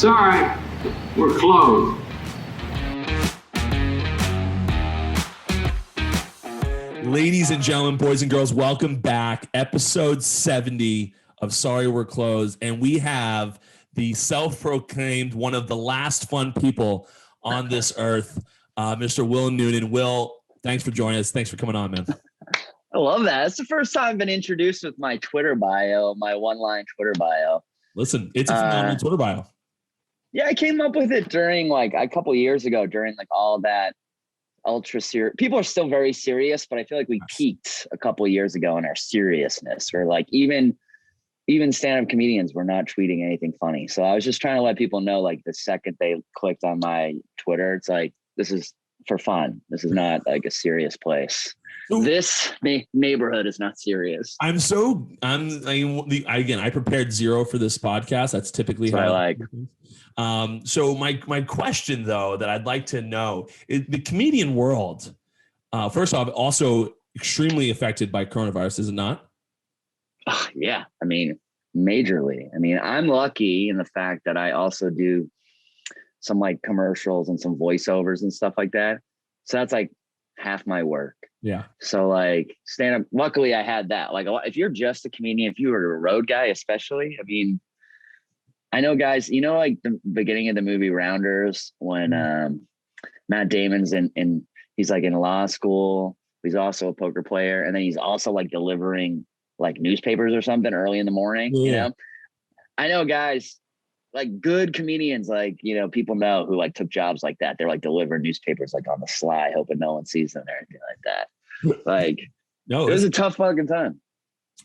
Sorry, we're closed. Ladies and gentlemen, boys and girls, welcome back. Episode 70 of Sorry We're Closed. And we have the self-proclaimed one of the last fun people on this earth, Mr. Will Noonan. Will, thanks for joining us. Thanks for coming on, man. I love that. It's the first time I've been introduced with my Twitter bio, my one-line Twitter bio. Listen, it's a phenomenal Twitter bio. Yeah, I came up with it during like a couple of years ago during like all that ultra serious. People are still very serious, but I feel like we peaked a couple of years ago in our seriousness. Where like even stand-up comedians were not tweeting anything funny. So I was just trying to let people know, like the second they clicked on my Twitter, it's like, this is for fun. This is not like a serious place. This neighborhood is not serious. I prepared zero for this podcast. That's typically how I like. So my question though, that I'd like to know is the comedian world, first off, also extremely affected by coronavirus, is it not? Yeah. I mean, majorly. I mean, I'm lucky in the fact that I also do some like commercials and some voiceovers and stuff like that. So that's like half my work. Yeah. So like stand up, luckily I had that. Like if you're just a comedian, if you were a road guy, especially, I mean, I know guys, you know, like the beginning of the movie Rounders when Matt Damon's in he's like in law school. He's also a poker player. And then he's also like delivering like newspapers or something early in the morning, you know? I know guys like good comedians, like, you know, people know who like took jobs like that. They're like delivering newspapers like on the sly, hoping no one sees them or anything like that. Like, no, it was a tough fucking time.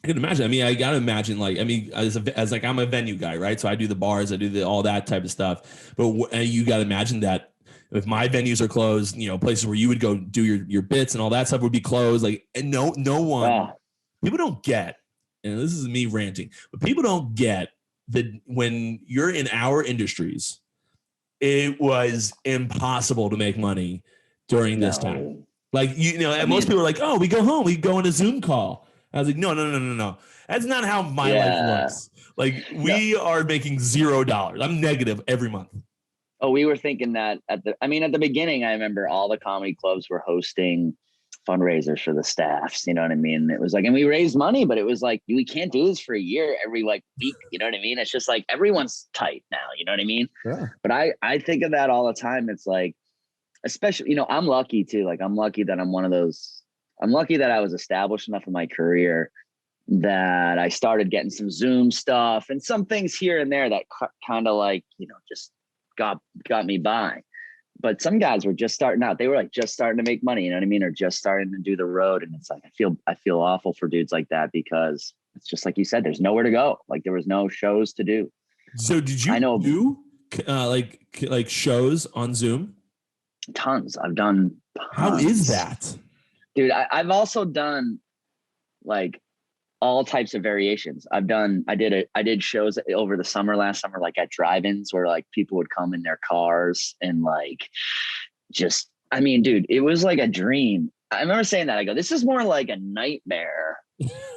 I can imagine. I mean, I gotta imagine. Like, I mean, as like I'm a venue guy, right? So I do the bars, I do all that type of stuff. But you gotta imagine that if my venues are closed, you know, places where you would go do your bits and all that stuff would be closed. Like, and no one, people don't get. And this is me ranting, but people don't get that when you're in our industries, it was impossible to make money during this time. Like, you know, and most people are like, oh, we go home, we go on a Zoom call. I was like, no. That's not how my life works. Like, we are making $0. I'm negative every month. Oh, we were thinking that at the beginning, I remember all the comedy clubs were hosting fundraisers for the staffs, you know what I mean? It was like, and we raised money, but it was like, we can't do this for a year every like week, you know what I mean? It's just like, everyone's tight now, you know what I mean? Yeah. But I think of that all the time. It's like, especially, you know, I'm lucky too. Like, I'm lucky that I'm lucky that I was established enough in my career that I started getting some Zoom stuff and some things here and there that kind of like, you know, just got me by. But some guys were just starting out. They were like just starting to make money, you know what I mean? Or just starting to do the road. And it's like, I feel awful for dudes like that because it's just like you said, there's nowhere to go. Like there was no shows to do. So did you do like shows on Zoom? Tons. I've done tons. How is that? Dude, I've also done like all types of variations. I did shows over the last summer, like at drive-ins where like people would come in their cars and like, just, I mean, dude, it was like a dream. I remember saying that. I go, this is more like a nightmare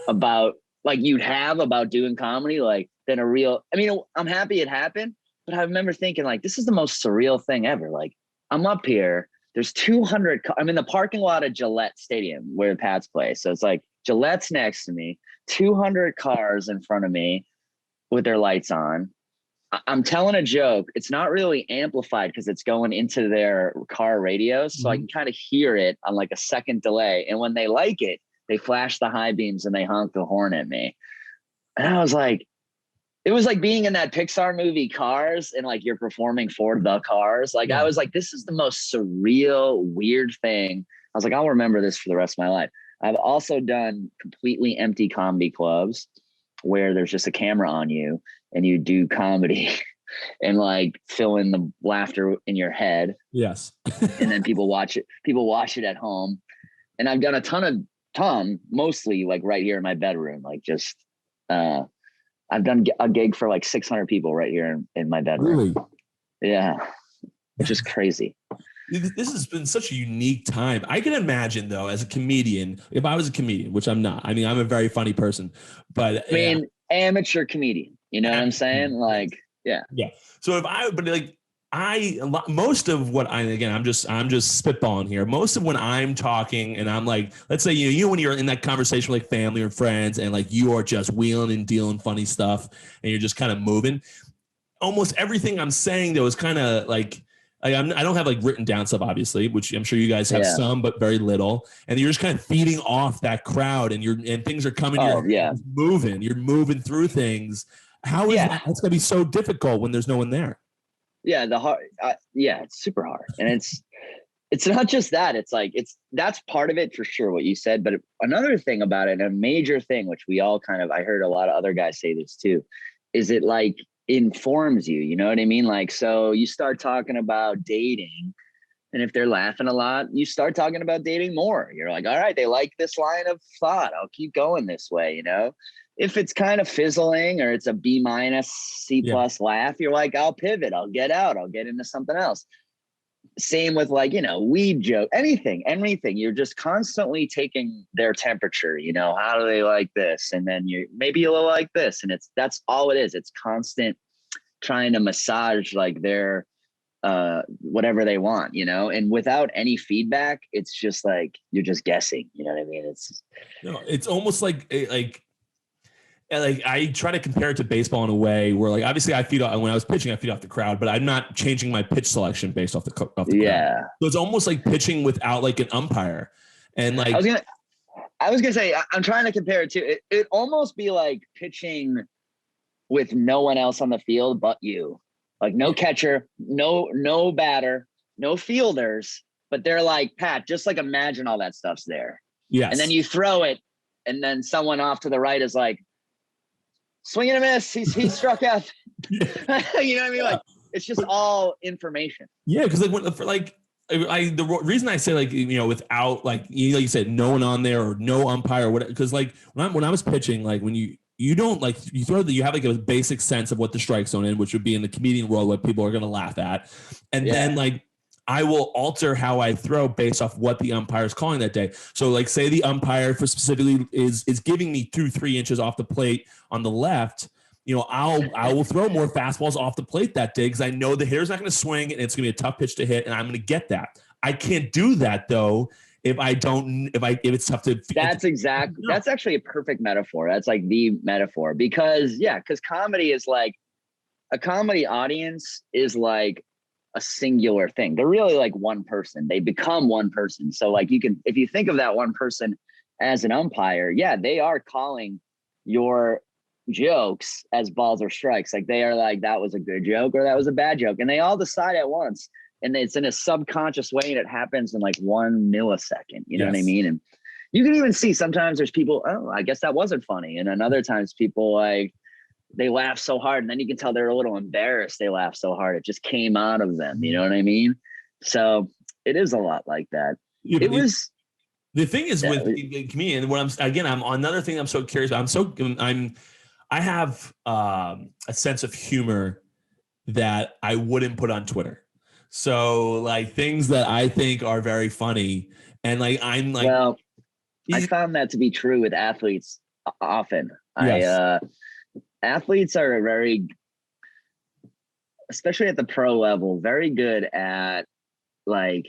about like you'd have about doing comedy, like than a real, I mean, I'm happy it happened, but I remember thinking like, this is the most surreal thing ever. Like I'm up here, there's 200, I'm in the parking lot of Gillette Stadium where the Pats play. So it's like Gillette's next to me, 200 cars in front of me with their lights on. I'm telling a joke. It's not really amplified because it's going into their car radios. So I can kind of hear it on like a second delay. And when they like it, they flash the high beams and they honk the horn at me. And I was like, it was like being in that Pixar movie Cars and like you're performing for the cars. Like I was like, this is the most surreal, weird thing. I was like, I'll remember this for the rest of my life. I've also done completely empty comedy clubs where there's just a camera on you and you do comedy and like fill in the laughter in your head. Yes. And then people watch it at home. And I've done a ton, mostly like right here in my bedroom, like just, I've done a gig for like 600 people right here in my bedroom. Really? Yeah. Which is crazy. This has been such a unique time. I can imagine though, as a comedian, if I was a comedian, which I'm not, I mean, I'm a very funny person, but I mean, amateur comedian, you know what I'm saying? Like, Yeah. Yeah. So if I, but like most of what I'm just spitballing here. Most of when I'm talking and I'm like, let's say, when you're in that conversation with like family or friends and like you are just wheeling and dealing funny stuff and you're just kind of moving, almost everything I'm saying though is kind of like, I don't have like written down stuff, obviously, which I'm sure you guys have some, but very little. And you're just kind of feeding off that crowd and things are coming, you're moving through things. How is that? That's gonna be so difficult when there's no one there. Yeah, it's super hard, and it's not just that. It's like that's part of it for sure, what you said. But another thing about it, a major thing, which we all I heard a lot of other guys say this too, is it like informs you. You know what I mean? Like, so you start talking about dating, and if they're laughing a lot, you start talking about dating more. You're like, all right, they like this line of thought. I'll keep going this way. If it's kind of fizzling or it's a B-, C+ laugh, you're like, I'll pivot, I'll get out, I'll get into something else. Same with like, weed joke, anything. You're just constantly taking their temperature, how do they like this? And then maybe you'll like this. And that's all it is. It's constant trying to massage like their whatever they want, and without any feedback, it's just like, you're just guessing, you know what I mean? It's almost like I try to compare it to baseball in a way where, like, obviously when I was pitching, I feed off the crowd, but I'm not changing my pitch selection based off the crowd. So it's almost like pitching without like an umpire. And like, I was gonna say, I'm trying to compare it to it almost be like pitching with no one else on the field but you, like no catcher, no batter, no fielders, but they're like, Pat, just like imagine all that stuff's there. Yes. And then you throw it, and then someone off to the right is like, swing and a miss. He struck out. You know what I mean? Like, it's just all information. Yeah, because the reason I say like, without like you said, no one on there or no umpire or whatever, because like when I was pitching, like when you don't like you throw that, you have like a basic sense of what the strike zone is, which would be in the comedian world what people are going to laugh at, and then like I will alter how I throw based off what the umpire is calling that day. So like say the umpire for specifically is giving me 2-3 inches off the plate on the left, I will throw more fastballs off the plate that day because I know the hitter's not going to swing and it's going to be a tough pitch to hit and I'm going to get that. I can't do that though if it's tough to. That's actually a perfect metaphor. That's like the metaphor because comedy is like a comedy audience is like a singular thing. They're really like one person. They become one person. So like if you think of that one person as an umpire, they are calling your jokes as balls or strikes. Like they are like, that was a good joke or that was a bad joke. And they all decide at once. And it's in a subconscious way and it happens in like 1 millisecond. You know what I mean? And you can even see sometimes there's people, oh, I guess that wasn't funny. And then other times people like, they laugh so hard and then you can tell they're a little embarrassed. They laugh so hard. It just came out of them. You know what I mean? So it is a lot like that. Yeah, the thing is with the comedian, I'm another thing I'm so curious about. I have a sense of humor that I wouldn't put on Twitter. So like things that I think are very funny and like, I'm like, well, I found that to be true with athletes often. Yes. Athletes are very, especially at the pro level, very good at like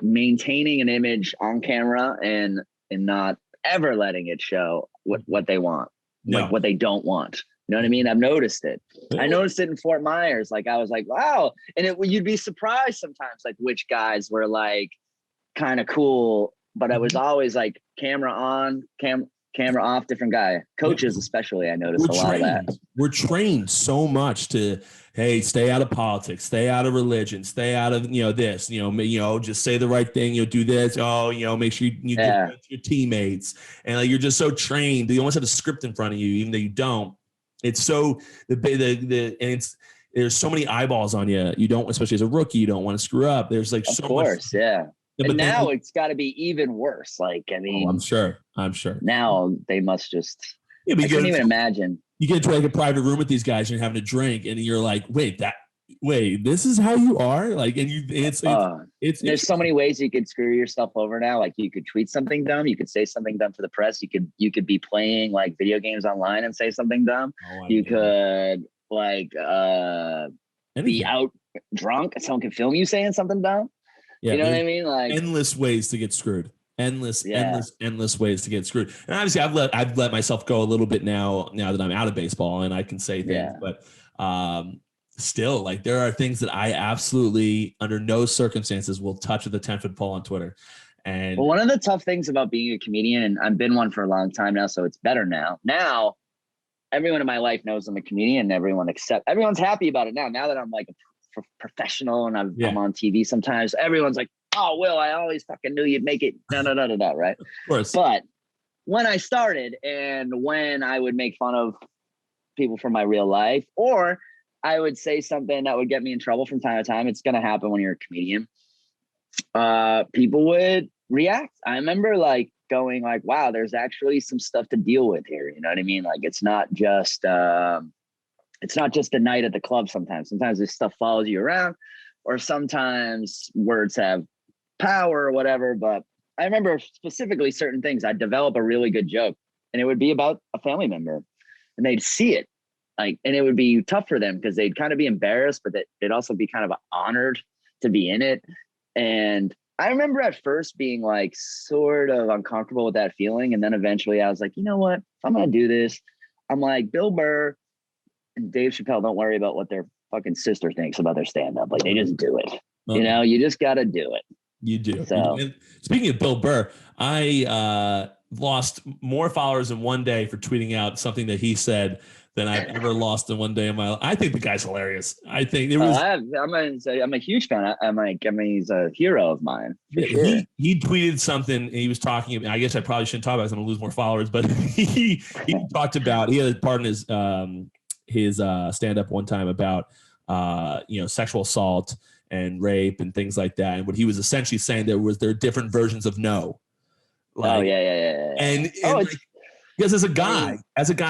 maintaining an image on camera and not ever letting it show what they want, like what they don't want. You know what I mean? I've noticed it. I noticed it in Fort Myers. Like I was like, wow. And you'd be surprised sometimes, like which guys were like kind of cool, but I was always like camera on, camera off, different guy. Coaches especially, I noticed a lot of that. We're trained so much to, hey, stay out of politics, stay out of religion, stay out of this, just say the right thing, do this, make sure you give your teammates, and like you're just so trained. You almost have a script in front of you, even though you don't. It's so there's so many eyeballs on you. You don't, especially as a rookie, you don't want to screw up. There's like so much. But now it's got to be even worse. Like, I mean, I'm sure. Now they must just. I can't even imagine. You get into like a private room with these guys and you're having a drink, and you're like, wait, this is how you are. Like, and it's there's so many ways you could screw yourself over now. Like, you could tweet something dumb, you could say something dumb to the press, you could be playing like video games online and say something dumb. You could like be Anything. out drunk. Someone can film you saying something dumb. Yeah, You know what there's I mean? Like endless ways to get screwed. Endless, yeah. endless ways to get screwed. And obviously, I've let myself go a little bit now that I'm out of baseball and I can say things, Yeah. but still, like there are things that I absolutely, under no circumstances, will touch with a 10-foot pole on Twitter. And Well, one of the tough things about being a comedian, and I've been one for a long time now, so it's better now. Now, everyone in my life knows I'm a comedian, and everyone's happy about it now. Now that I'm like a professional and I'm on TV sometimes, everyone's like, "Oh, Will, I always fucking knew you'd make it." No, right? of course. But when I started and when I would make fun of people from my real life, or I would say something that would get me in trouble from time to time, it's going to happen when you're a comedian. People would react. I remember like going like, wow, there's actually some stuff to deal with here. You know what I mean? Like, it's not just the night at the club. Sometimes this stuff follows you around, or sometimes words have power or whatever. But I remember specifically certain things. I'd develop a really good joke and it would be about a family member and they'd see it like, and it would be tough for them because they'd kind of be embarrassed, but they'd also be kind of honored to be in it. And I remember at first being like sort of uncomfortable with that feeling. And then eventually I was like, you know what, if I'm going to do this, I'm like Bill Burr and Dave Chappelle, don't worry about what their fucking sister thinks about their stand-up. Like they just do it. You know, you just got to do it. You do. So, And speaking of Bill Burr, I lost more followers in one day for tweeting out something that he said than I've ever lost in one day in my life. I think the guy's hilarious. I think it was. I'm a huge fan. I mean, he's a hero of mine. For sure. He tweeted something. And he was talking. I guess I probably shouldn't talk about it. I'm gonna lose more followers. But he talked about. He had a part in his stand up one time about sexual assault and rape and things like that. And what he was essentially saying there are different versions of no. Like, yeah. And because as a guy,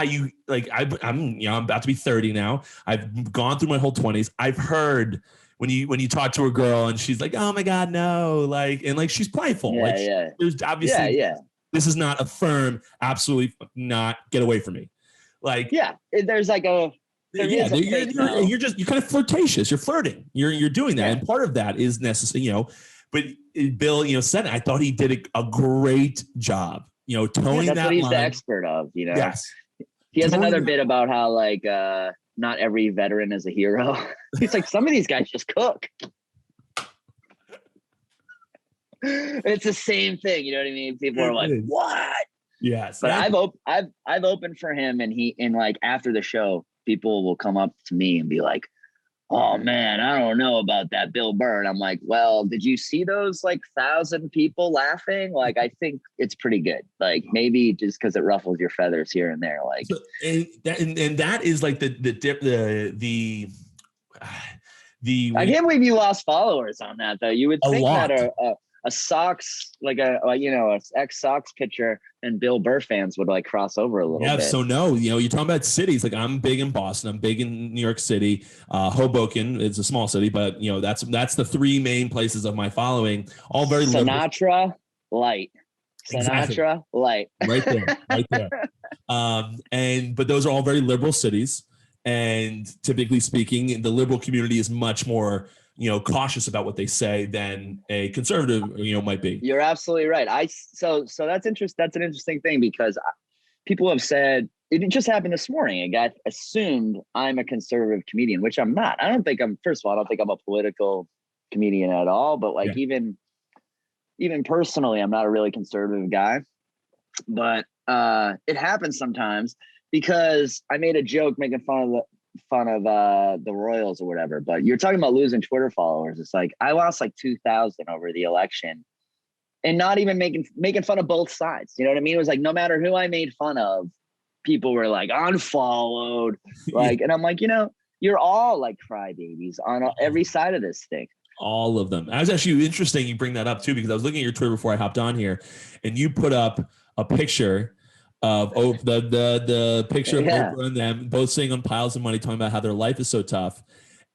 you like I'm about to be 30 now. I've gone through my whole 20s. I've heard when you talk to a girl and she's like, "Oh my God, no!" Like she's playful. There's obviously this is not a firm, absolutely not. Get away from me. Like there's like a. You're kind of flirtatious. You're flirting. You're doing that, and part of that is necessary. But Bill, said it. I thought he did a great job. Towing that's that what he's line. The expert of. Yes. He has another bit about how like not every veteran is a hero. He's like, some of these guys just cook. It's the same thing. You know what I mean? People are like, what? Yes. But I've opened for him, and like after the show, people will come up to me and be like, "Oh man, I don't know about that Bill Burr." And I'm like, "Well, did you see those like 1,000 people laughing? Like, I think it's pretty good. Like, maybe just because it ruffles your feathers here and there." Like, and that is like the I can't believe you lost followers on that though. You would think lot. that a Sox, like a ex-Sox pitcher and Bill Burr fans would like cross over a little bit. So no, you're talking about cities. Like I'm big in Boston. I'm big in New York City. Hoboken is a small city, but that's the three main places of my following. All very Sinatra light. Sinatra light. Right there. But those are all very liberal cities. And typically speaking, the liberal community is much more cautious about what they say than a conservative, might be. You're absolutely right. So that's interesting. That's an interesting thing because people have said it just happened this morning. A guy assumed I'm a conservative comedian, which I'm not. First of all, I don't think I'm a political comedian at all. But like even personally, I'm not a really conservative guy. But it happens sometimes because I made a joke making fun of the Royals or whatever. But you're talking about losing Twitter followers. It's like I lost like 2,000 over the election, and not even making fun of both sides. You know what I mean? It was like no matter who I made fun of, people were like unfollowed. Like, and I'm like, you're all like crybabies on every side of this thing. All of them. I was actually interesting you bring that up too, because I was looking at your Twitter before I hopped on here, and you put up a picture of the picture of Oprah and them both sitting on piles of money, talking about how their life is so tough.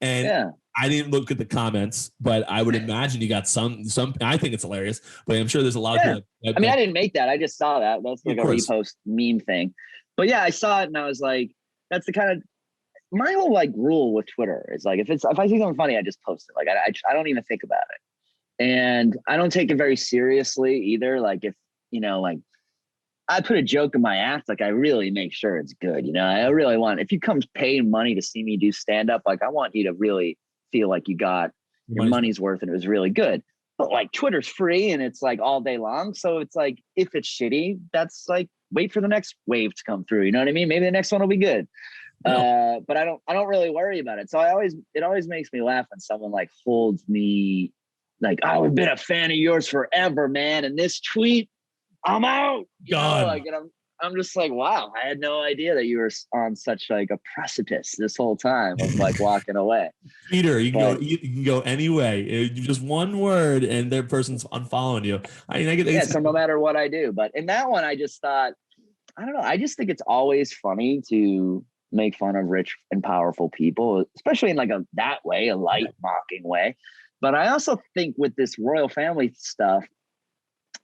And I didn't look at the comments, but I would imagine you got some. I think it's hilarious, but I'm sure there's a lot of people. I mean, I didn't make that. I just saw that. That's like a repost meme thing. But yeah, I saw it and I was like, that's the kind of my whole like rule with Twitter is like, if I see something funny, I just post it. Like I don't even think about it. And I don't take it very seriously either. Like if, like I put a joke in my act, like I really make sure it's good. I really want, if you come paying money to see me do stand up, like I want you to really feel like you got your money's worth and it was really good. But like Twitter's free and it's like all day long. So it's like, if it's shitty, that's like, wait for the next wave to come through. You know what I mean? Maybe the next one will be good. No. But I don't really worry about it. So it always makes me laugh when someone like holds me like, oh, I've been a fan of yours forever, man. And this tweet, I'm out. Like, and I'm just like, wow, I had no idea that you were on such like a precipice this whole time of like walking away. Peter, you can go any way. Just one word and their person's unfollowing you. So no matter what I do. But in that one, I just thought, I don't know. I just think it's always funny to make fun of rich and powerful people, especially in like that way, a light mocking way. But I also think with this royal family stuff,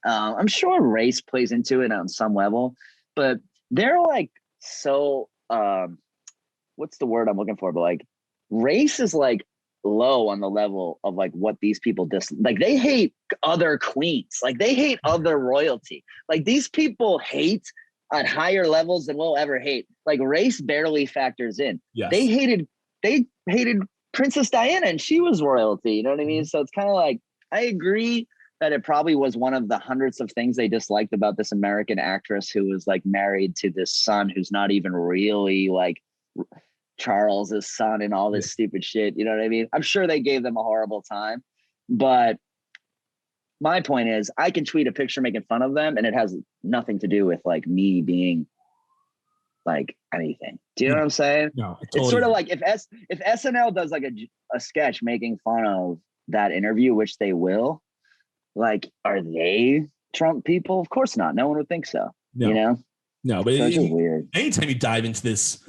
I'm sure race plays into it on some level, but they're like, so what's the word I'm looking for? But like race is like low on the level of like what these people like they hate other queens, like they hate other royalty. Like these people hate on higher levels than we'll ever hate. Like race barely factors in. Yes. They hated Princess Diana and she was royalty. You know what I mean? So it's kind of like, I agree that it probably was one of the hundreds of things they disliked about this American actress who was like married to this son who's not even really like Charles's son and all this stupid shit. You know what I mean? I'm sure they gave them a horrible time, but my point is I can tweet a picture making fun of them and it has nothing to do with like me being like anything. Do you know what I'm saying? No, it's sort of like if SNL does like a sketch making fun of that interview, which they will, like, are they Trump people? Of course not. No one would think so. No, but so it's just weird. Anytime you dive into this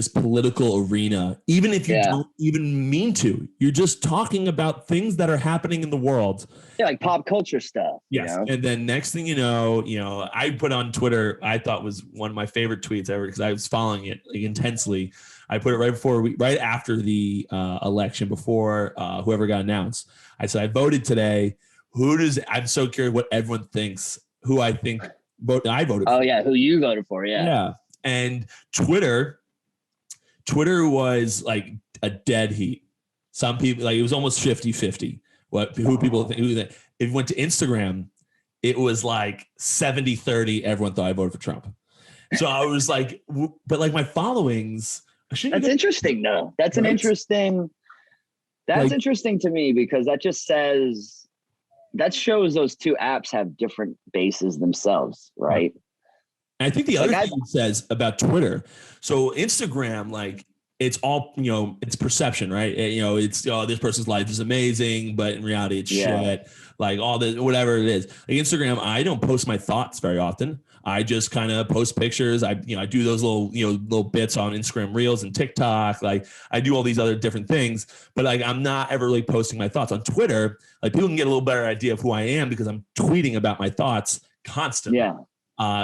political arena, even if you don't even mean to, you're just talking about things that are happening in the world. Yeah, like pop culture stuff. Yes. And then next thing you know, I put on Twitter, I thought was one of my favorite tweets ever because I was following it like, intensely. I put it right after the election, before whoever got announced. I said, I voted today. I'm so curious what everyone thinks, who I think I voted for. Oh, yeah, who you voted for, Yeah. And Twitter was like a dead heat. Some people, like it was almost 50-50. Who people think. If you went to Instagram, it was like 70-30. Everyone thought I voted for Trump. So I was like, but like my followings. That's interesting, though. That's an interesting. That's like, interesting to me because that just says. That shows those two apps have different bases themselves, right? And I think the other thing it says about Twitter, so Instagram, like it's all, it's perception, right? It's, this person's life is amazing, but in reality it's shit, like all the, whatever it is. Like Instagram, I don't post my thoughts very often. I just kind of post pictures. I do those little bits on Instagram Reels and TikTok. Like I do all these other different things, but like I'm not ever really posting my thoughts on Twitter. Like people can get a little better idea of who I am because I'm tweeting about my thoughts constantly. Yeah.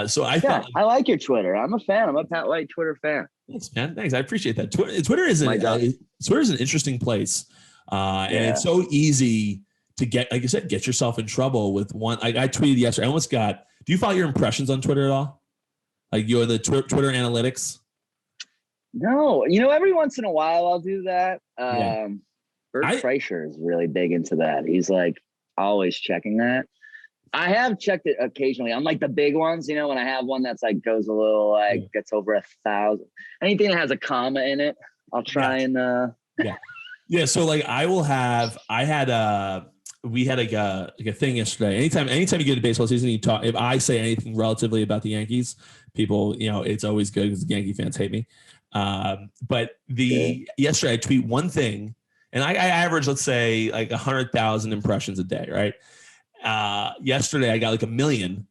So I thought I like your Twitter. I'm a fan. I'm a Pat White Twitter fan. Thanks, man. Thanks. I appreciate that. Twitter is an interesting place, and it's so easy to get, like I said, get yourself in trouble with one. I tweeted yesterday. I almost got. Do you follow your impressions on Twitter at all? Like you're the Twitter analytics? No, every once in a while I'll do that. Bert Kreischer is really big into that. He's like always checking that. I have checked it occasionally on like the big ones, when I have one that's like goes a little like gets over 1,000. Anything that has a comma in it, I'll try and So like we had a thing yesterday. Anytime you get to baseball season, you talk. If I say anything relatively about the Yankees, people, it's always good because the Yankee fans hate me. But yesterday I tweet one thing, and I average, let's say, like 100,000 impressions a day, right? Yesterday I got like 1 million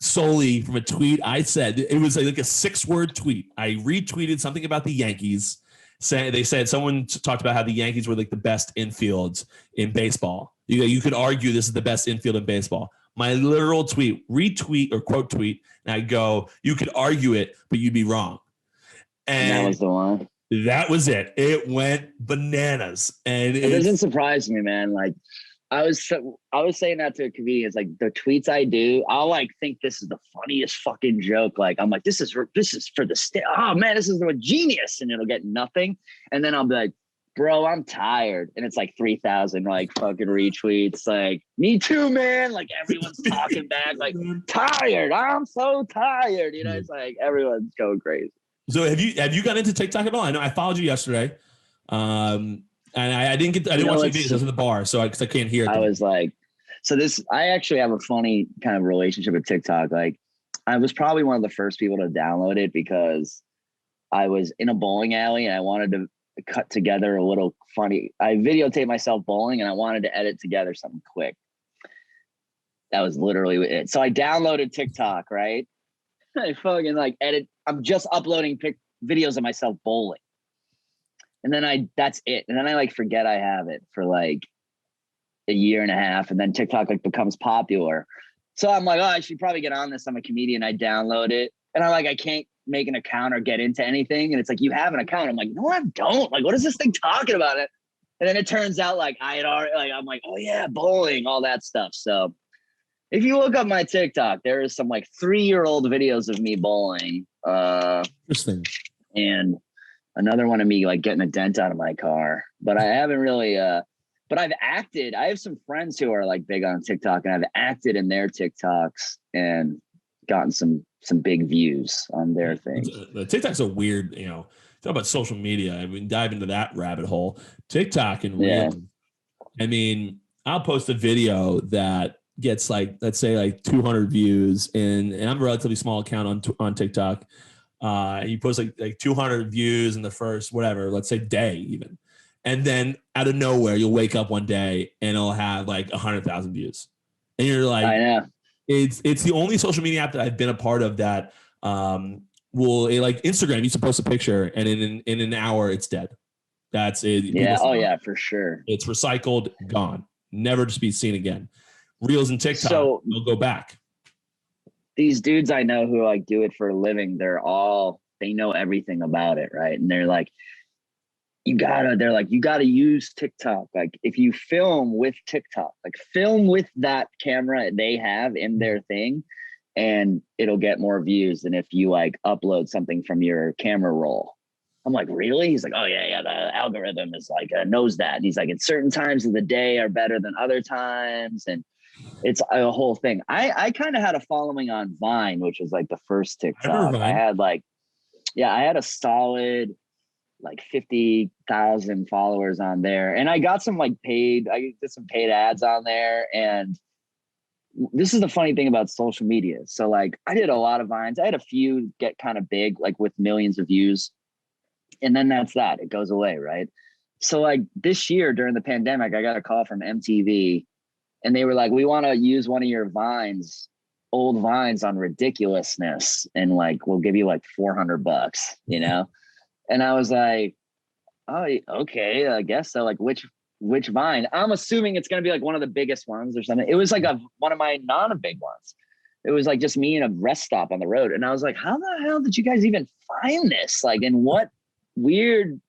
solely from a tweet I said. It was like a 6-word tweet. I retweeted something about the Yankees. They said someone talked about how the Yankees were like the best infields in baseball. You could argue this is the best infield in baseball. My literal tweet, retweet or quote tweet, and I go, you could argue it, but you'd be wrong. And that was the one. That was it. It went bananas. And It doesn't surprise me, man. Like I was saying that to a comedian. It's like the tweets I do, I'll like think this is the funniest fucking joke. Like I'm like, this is for the oh man, this is a genius, and it'll get nothing. And then I'll be like, bro, I'm tired. And it's like 3,000 like fucking retweets. Like, me too, man. Like everyone's talking back, like tired. I'm so tired. You know, it's like everyone's going crazy. So have you gotten into TikTok at all? I know I followed you yesterday. And I didn't watch any videos. I was in the bar, so I can't hear it. I was like, I actually have a funny kind of relationship with TikTok. Like I was probably one of the first people to download it because I was in a bowling alley and I wanted to cut together a little funny. I videotaped myself bowling and I wanted to edit together something quick. That was literally it. So I downloaded TikTok, right? I fucking like edit. I'm just uploading videos of myself bowling. And then that's it. And then I like forget I have it for like a year and a half. And then TikTok like becomes popular. So I'm like, oh, I should probably get on this. I'm a comedian. I download it. And I'm like, I can't make an account or get into anything. And it's like, you have an account. I'm like, no, I don't. Like, what is this thing talking about? It? And then it turns out like I had already, like, I'm like, oh yeah, bowling, all that stuff. So if you look up my TikTok, there is some like 3-year-old videos of me bowling. Interesting. And another one of me like getting a dent out of my car. But I haven't really but I've acted. I have some friends who are like big on TikTok, and I've acted in their TikToks and gotten some big views on their thing. TikTok's a weird, talk about social media. I mean, dive into that rabbit hole. TikTok and Reels. Yeah. I mean, I'll post a video that gets like, let's say like 200 views, and I'm a relatively small account on TikTok. You post like 200 views in the first, whatever, let's say day even. And then out of nowhere, you'll wake up one day and it'll have like 100,000 views. And you're like, I know. It's the only social media app that I've been a part of that like Instagram used to post a picture and in an hour it's dead. That's it. Yeah. Oh yeah, for sure. It's recycled, gone, never to be seen again. Reels and TikTok, so they'll go back. These dudes I know who like do it for a living, they know everything about it, right? And they're like, you gotta use TikTok. Like if you film with TikTok, like film with that camera they have in their thing, and it'll get more views than if you like upload something from your camera roll. I'm like, really? He's like, oh yeah, the algorithm is like knows that. And he's like, at certain times of the day are better than other times, and it's a whole thing. I kind of had a following on Vine, which was like the first TikTok. I had a solid like 50,000 followers on there, and I got some like I did some paid ads on there. And this is the funny thing about social media. So like I did a lot of Vines. I had a few get kind of big, like with millions of views, and then it goes away, right? So like this year during the pandemic, I got a call from MTV, and they were like, we want to use one of your old Vines on ridiculousness, and like we'll give you like $400, And I was like, oh, okay, I guess so. Like, which Vine? I'm assuming it's going to be like one of the biggest ones or something. It was like one of my non-big ones. It was like just me in a rest stop on the road. And I was like, how the hell did you guys even find this? Like, in what weird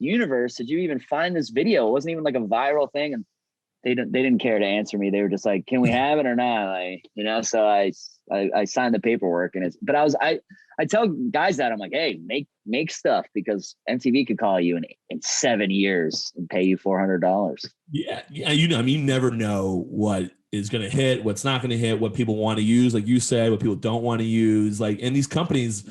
universe did you even find this video? It wasn't even like a viral thing. And they didn't care to answer me. They were just like, can we have it or not? Like, so I signed the paperwork, and I tell guys that I'm like, hey, make stuff, because MTV could call you in 7 years and pay you $400. Yeah. You never know what is going to hit, what's not going to hit, what people want to use, like you said, what people don't want to use. Like, in these companies,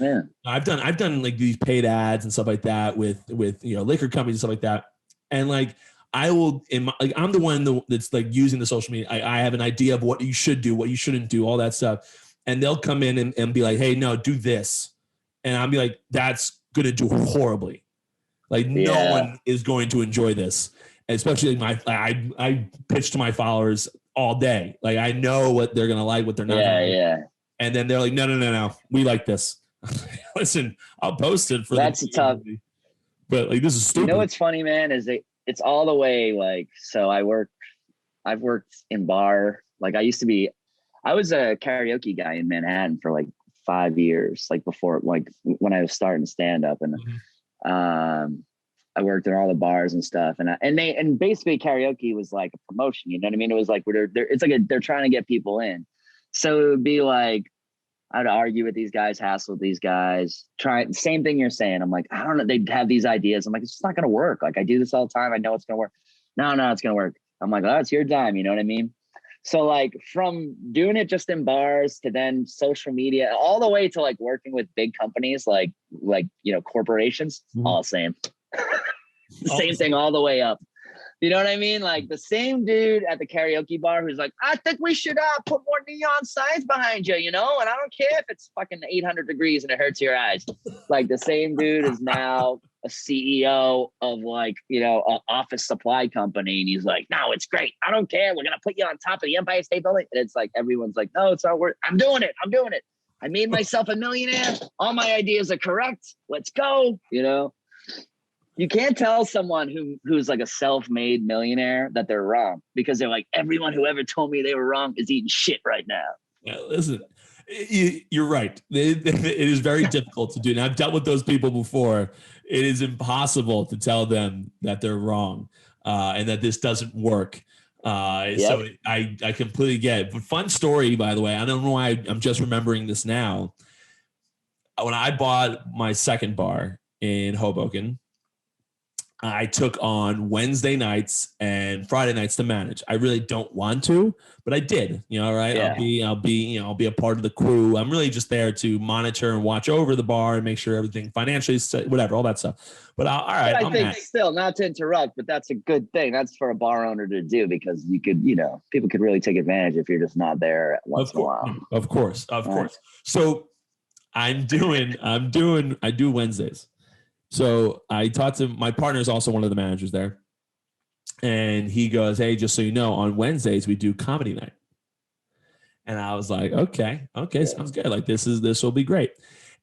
I've done like these paid ads and stuff like that with liquor companies and stuff like that, and like I'm the one that's like using the social media. I have an idea of what you should do, what you shouldn't do, all that stuff. And they'll come in and be like, hey, no, do this. And I'll be like, that's going to do horribly. Like, no one is going to enjoy this. And especially I pitch to my followers all day. Like, I know what they're going to like, what they're not going to like. Yeah. And then they're like, no. We like this. Listen, I'll post it for that's tough. But like, this is stupid. What's funny, man, is it's all the way like, so I've worked in bar. Like I was a karaoke guy in Manhattan for like 5 years, like before, like when I was starting stand up. And I worked in all the bars and stuff, and basically karaoke was like a promotion. You know what I mean? It was like they're trying to get people in. So it would be like I'd argue with these guys, hassle with these guys, same thing you're saying. I'm like, I don't know. They'd have these ideas. I'm like, it's just not gonna work. Like I do this all the time. I know it's gonna work. No, it's gonna work. I'm like, oh, it's your time. You know what I mean? So like from doing it just in bars to then social media, all the way to like working with big companies like corporations, all the same. Same thing all the way up. You know what I mean? Like the same dude at the karaoke bar who's like, I think we should put more neon signs behind you, and I don't care if it's fucking 800 degrees and it hurts your eyes. Like the same dude is now a CEO of like, an office supply company. And he's like, no, it's great. I don't care. We're going to put you on top of the Empire State Building. And it's like, everyone's like, no, it's not worth. I'm doing it. I made myself a millionaire. All my ideas are correct. Let's go. You can't tell someone who's like a self-made millionaire that they're wrong, because they're like, everyone who ever told me they were wrong is eating shit right now. Yeah, listen, you're right. It is very difficult to do. And I've dealt with those people before. It is impossible to tell them that they're wrong and that this doesn't work. Yep. So I completely get it. But fun story, by the way. I don't know why I'm just remembering this now. When I bought my second bar in Hoboken, I took on Wednesday nights and Friday nights to manage. I really don't want to, but I did. Right? Yeah. I'll be a part of the crew. I'm really just there to monitor and watch over the bar and make sure everything financially, whatever, all that stuff. But all right. But I think still, not to interrupt, but that's a good thing. That's for a bar owner to do, because you could, people could really take advantage if you're just not there once in a while. Of course. So I do Wednesdays. So I talked to my partner, is also one of the managers there. And he goes, hey, just so you know, on Wednesdays, we do comedy night. And I was like, okay, sounds good. Like this will be great.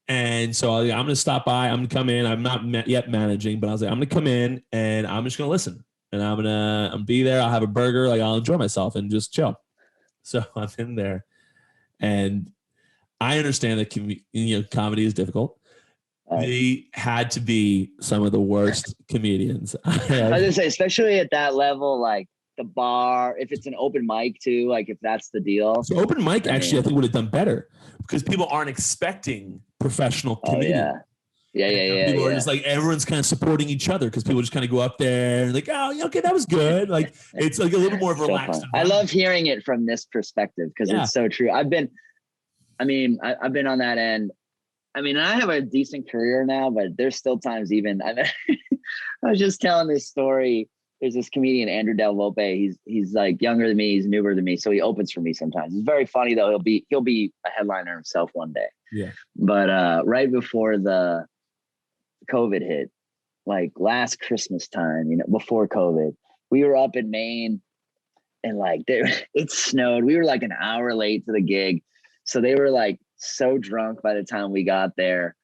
And so I'm going to stop by. I'm going to come in. I'm not yet managing, but I was like, I'm going to come in and I'm just going to listen. And I'm going to be there. I'll have a burger. Like I'll enjoy myself and just chill. So I'm in there. And I understand that comedy is difficult. They had to be some of the worst comedians. I was gonna say, especially at that level, like the bar, if it's an open mic too, like if that's the deal. So open mic actually, I think would have done better because people aren't expecting professional comedians. Yeah. People are just like, everyone's kind of supporting each other because people just kind of go up there and like, oh, okay, that was good. Like it's like a little more relaxed. I love hearing it from this perspective because it's so true. I've been on that end. I mean, I have a decent career now, but there's still times I was just telling this story. There's this comedian, Andrew Del Lope. He's like younger than me. He's newer than me. So he opens for me sometimes. It's very funny though. He'll be a headliner himself one day. Yeah. But right before the COVID hit, like last Christmas time, before COVID, we were up in Maine and like it snowed. We were like an hour late to the gig. So they were like so drunk by the time we got there,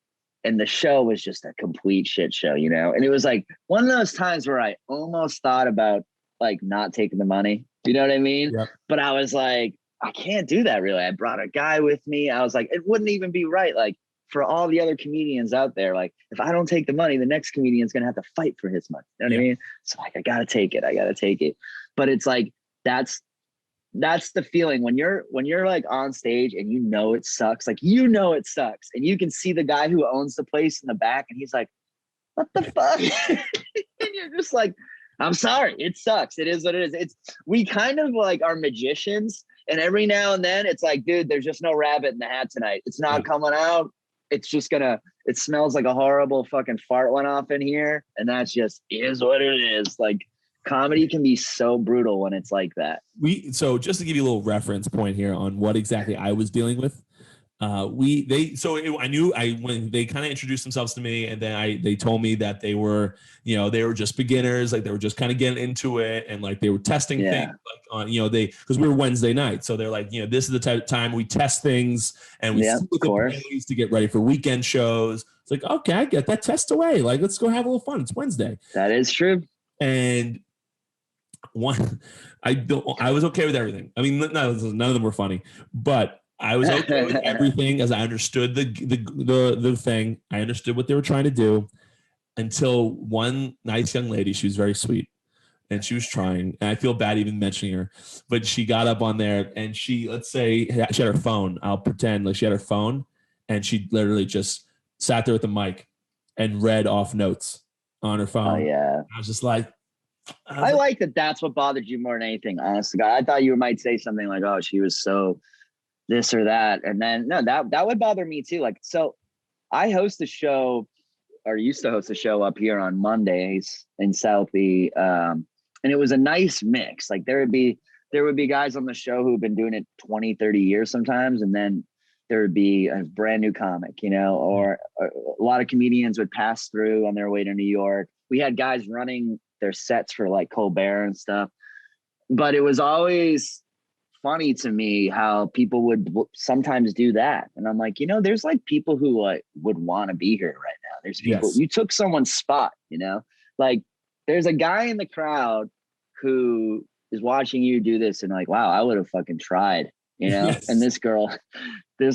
and the show was just a complete shit show, and it was like one of those times where I almost thought about like not taking the money, you know what I mean? Yeah. But I was like, I can't do that really. I brought a guy with me. I was like, it wouldn't even be right. Like for all the other comedians out there, like if I don't take the money, the next comedian's going to have to fight for his money. You know what I mean? So like, I got to take it. But it's like, that's the feeling when you're like on stage and it sucks, like it sucks, and you can see the guy who owns the place in the back and he's like, what the fuck? And you're just like, I'm sorry, it sucks, it is what it is. We kind of like are magicians, and every now and then it's like, dude, there's just no rabbit in the hat tonight, it's not coming out, it's just it smells like a horrible fucking fart went off in here, and that's just is what it is. Like comedy can be so brutal when it's like that. So just to give you a little reference point here on what exactly I was dealing with. When they kind of introduced themselves to me, and then they told me that they were just beginners, like they were just kind of getting into it, and like they were testing things like on, because we were Wednesday night. So they're like, this is the type of time we test things and we see the ways to get ready for weekend shows. It's like, okay, I get that, test away. Like, let's go have a little fun. It's Wednesday. That is true. And I was okay with everything. I mean, none of them were funny, but I was okay with everything as I understood the thing. I understood what they were trying to do. until one nice young lady, she was very sweet and she was trying, and I feel bad even mentioning her, but she got up on there and she, let's say she had her phone. I'll pretend like she had her phone and she literally just sat there with the mic and read off notes on her phone. Oh yeah. I was just like, I like that. That's what bothered you more than anything. Honest to God, I thought you might say something like, "Oh, she was so this or that," and then no, that would bother me too. Like, so I host a show, or used to host a show up here on Mondays in Southie, and it was a nice mix. Like there would be guys on the show who've been doing it 20, 30 years sometimes, and then there would be a brand new comic, or a lot of comedians would pass through on their way to New York. We had guys running their sets for like Colbert and stuff, but it was always funny to me how people would sometimes do that. And I'm like, there's like people who like would want to be here right now. There's people, you took someone's spot, like there's a guy in the crowd who is watching you do this and like, wow, I would have fucking tried, Yes. and there's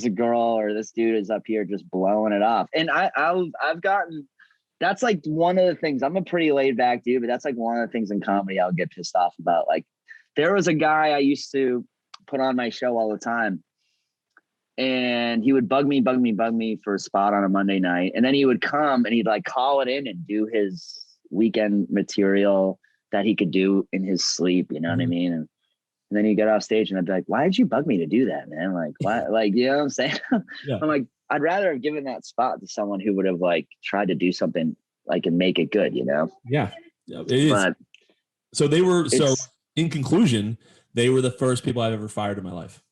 a girl or this dude is up here just blowing it off. And I've gotten, that's like one of the things. I'm a pretty laid back dude, but that's like one of the things in comedy I'll get pissed off about. Like there was a guy I used to put on my show all the time, and he would bug me for a spot on a Monday night. And then he would come and he'd like call it in and do his weekend material that he could do in his sleep. You know what I mean? And then he'd get off stage and I'd be like, why did you bug me to do that, man? Like, why? Like, you know what I'm saying? Yeah. I'm like, I'd rather have given that spot to someone who would have like tried to do something like and make it good, Yeah, it is. But so they were. So in conclusion, they were the first people I've ever fired in my life.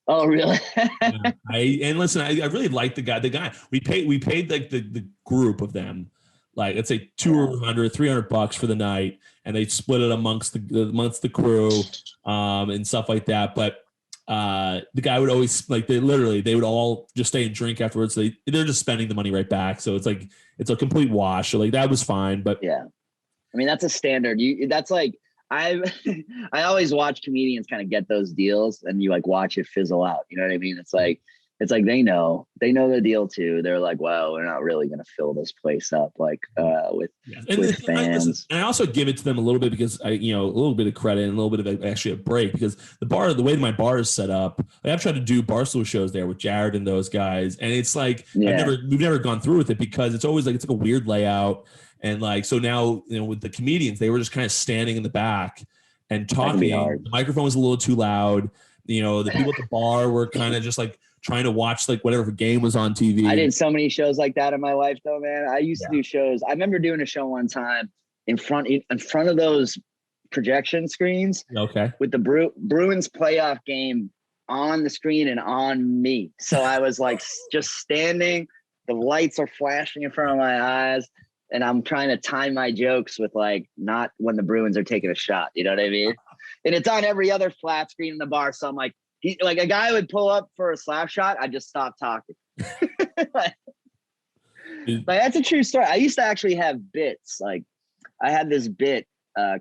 Oh, really? Yeah. And listen, I really liked the guy. We paid like the group of them, like let's say $200-$300 for the night, and they split it amongst the crew, and stuff like that. But the guy would always like they would all just stay and drink afterwards. They're just spending the money right back. So it's like it's a complete wash. So like that was fine. But yeah, I mean that's a standard. That's like I always watch comedians kind of get those deals, and you like watch it fizzle out. You know what I mean? It's like they know the deal too. They're like, wow, we're not really going to fill this place up like with fans. And I also give it to them a little bit because a little bit of credit and a little bit of actually a break, because the way my bar is set up, I've tried to do Barstool shows there with Jared and those guys, and it's like we've never gone through with it because it's always like it's like a weird layout, and like so now with the comedians, they were just kind of standing in the back and talking. The microphone was a little too loud. The people at the bar were kind of just like trying to watch like whatever game was on TV. I did so many shows like that in my life though, man. I used to do shows. I remember doing a show one time in front of those projection screens. Okay. With the Bruins playoff game on the screen and on me. So I was like just standing, the lights are flashing in front of my eyes, and I'm trying to time my jokes with like not when the Bruins are taking a shot. You know what I mean? And it's on every other flat screen in the bar. So I'm like, like a guy would pull up for a slap shot, I just stopped talking. Like that's a true story. I used to actually have bits. Like I had this bit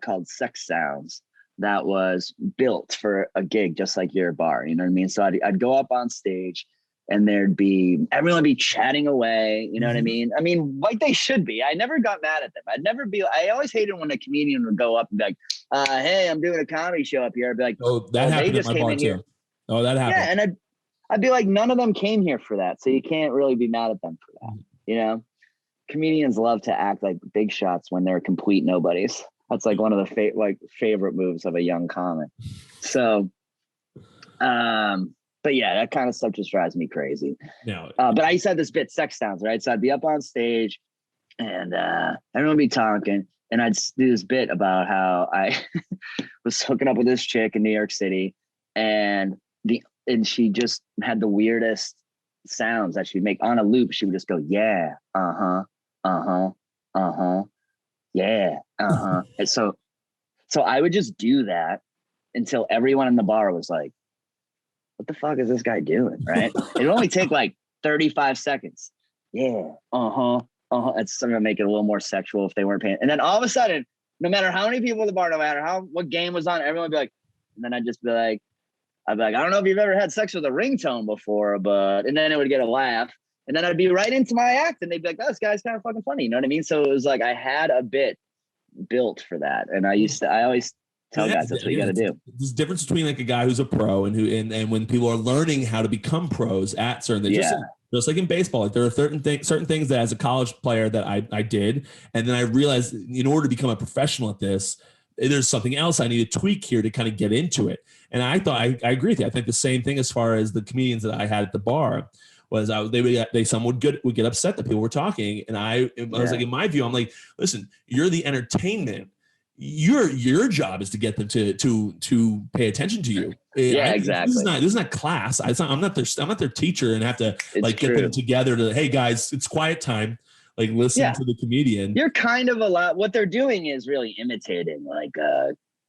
called Sex Sounds that was built for a gig, just like your bar. You know what I mean? So I'd go up on stage, and everyone would be chatting away. You know what I mean? I mean, like they should be. I never got mad at them. I always hated when a comedian would go up and be like, hey, I'm doing a comedy show up here. I'd be like, oh, that happened at my bar too. Oh, that happened. Yeah, and I'd be like, none of them came here for that, so you can't really be mad at them for that. Comedians love to act like big shots when they're complete nobodies. That's like one of the favorite moves of a young comic. So, but yeah, that kind of stuff just drives me crazy. No, but I used to have this bit, Sex Sounds, right? So I'd be up on stage, and everyone would be talking, and I'd do this bit about how I was hooking up with this chick in New York City, and she just had the weirdest sounds that she'd make on a loop. She would just go, yeah, yeah, and so I would just do that until everyone in the bar was like, what the fuck is this guy doing? Right? It would only take like 35 seconds. Yeah, It's going to make it a little more sexual if they weren't paying. And then all of a sudden, no matter how many people in the bar, no matter what game was on, everyone would be like, and then I'd just be like, I don't know if you've ever had sex with a ringtone before, and then it would get a laugh. And then I'd be right into my act and they'd be like, oh, this guy's kind of fucking funny. You know what I mean? So it was like, I had a bit built for that. And I always tell guys that's what you got to do. There's a difference between like a guy who's a pro and when people are learning how to become pros at certain things. Just like in baseball, like there are certain things that as a college player that I did. And then I realized in order to become a professional at this, there's something else I need to tweak here to kind of get into it. And I thought, I agree with you. I think the same thing as far as the comedians that I had at the bar was some would get upset that people were talking. And I was like, in my view, I'm like, listen, you're the entertainment. Your job is to get them to pay attention to you. Exactly. This is not class. I'm not their teacher and have to get them together to, hey guys, it's quiet time. Like listen to the comedian. You're kind of what they're doing is really imitating like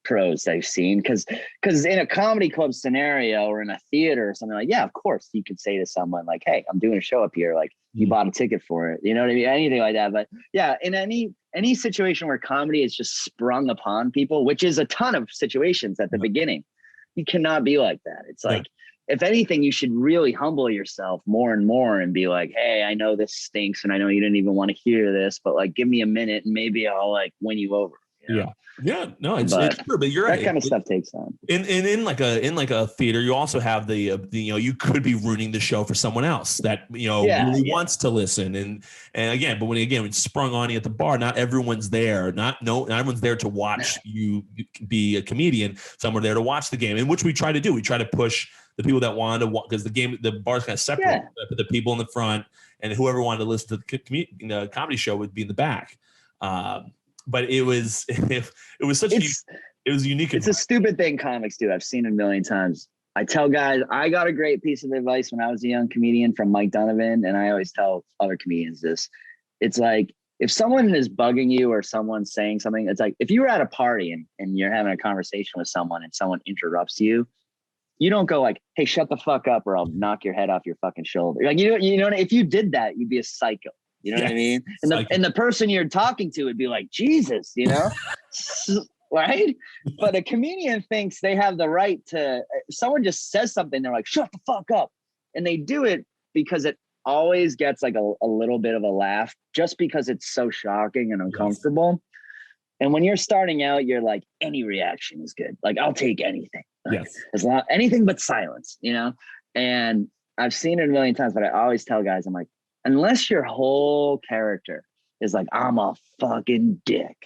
pros I've seen. Cause in a comedy club scenario or in a theater or something like, of course you could say to someone like, hey, I'm doing a show up here. Like you bought a ticket for it. You know what I mean? Anything like that. But in any situation where comedy is just sprung upon people, which is a ton of situations at the beginning, you cannot be like that. It's like, if anything, you should really humble yourself more and more and be like, hey, I know this stinks and I know you didn't even want to hear this, but like, give me a minute and maybe I'll like win you over. You know? No, it's true, but you're that kind of stuff takes time. In like a theater, you also have the you could be ruining the show for someone else that really wants to listen, and again, but when it's sprung on you at the bar, not everyone's there, not everyone's there to watch you be a comedian. Some are there to watch the game, and which we try to do. We try to push the people that wanted to watch because the bar's kind of separate. Put the people in the front, and whoever wanted to listen to the comedy show would be in the back. But it was such it was unique. It's a stupid thing comics do. I've seen it a million times. I tell guys, I got a great piece of advice when I was a young comedian from Mike Donovan, and I always tell other comedians this. It's like, if someone is bugging you or someone's saying something, it's like if you were at a party and you're having a conversation with someone and someone interrupts you, you don't go like, hey, shut the fuck up or I'll knock your head off your fucking shoulder. Like, you know, if you did that, you'd be a psycho. You know what I mean? And the person you're talking to would be like, Jesus, you know, right? But a comedian thinks they have the right to, someone just says something, they're like, shut the fuck up. And they do it because it always gets like a little bit of a laugh just because it's so shocking and uncomfortable. And when you're starting out, you're like, any reaction is good. Like, I'll take anything. Like, anything but silence, you know? And I've seen it a million times, but I always tell guys, I'm like, unless your whole character is like, I'm a fucking dick,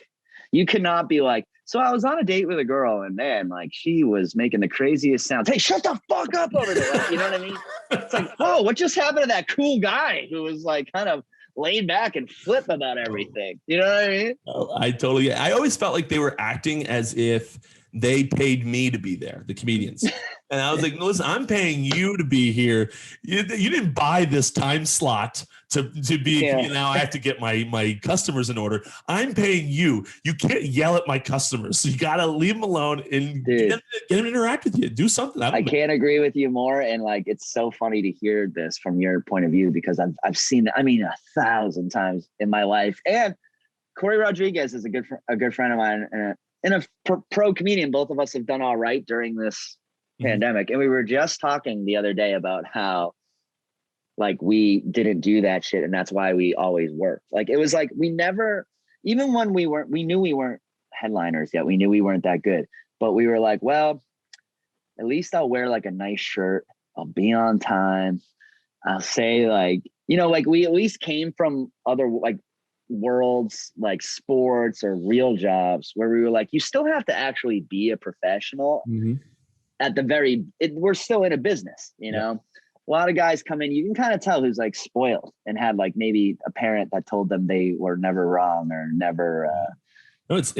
you cannot be like, so I was on a date with a girl and man, like she was making the craziest sounds. Hey, shut the fuck up over there. Like, you know what I mean? It's like, oh, what just happened to that cool guy who was like kind of laid back and flip about everything? You know what I mean? Oh, I always felt like they were acting as if they paid me to be there, the comedians. And I was like, listen, I'm paying you to be here. You didn't buy this time slot to be, now I have to get my customers in order. I'm paying you. You can't yell at my customers. So you got to leave them alone and get them to interact with you. Do something. I can't agree with you more. And like, it's so funny to hear this from your point of view because I've seen it, 1,000 times in my life. And Corey Rodriguez is a good friend of mine and a pro comedian. Both of us have done all right during this pandemic. And we were just talking the other day about how like we didn't do that shit. And that's why we always worked. Like, it was like, we never, even when we knew we weren't headliners yet. We knew we weren't that good, but we were like, well, at least I'll wear like a nice shirt. I'll be on time. I'll say like, you know, like we at least came from other like worlds, like sports or real jobs where we were like, you still have to actually be a professional at the we're still in a business, you know? A lot of guys come in, you can kind of tell who's like spoiled and had like maybe a parent that told them they were never wrong or never, no, it's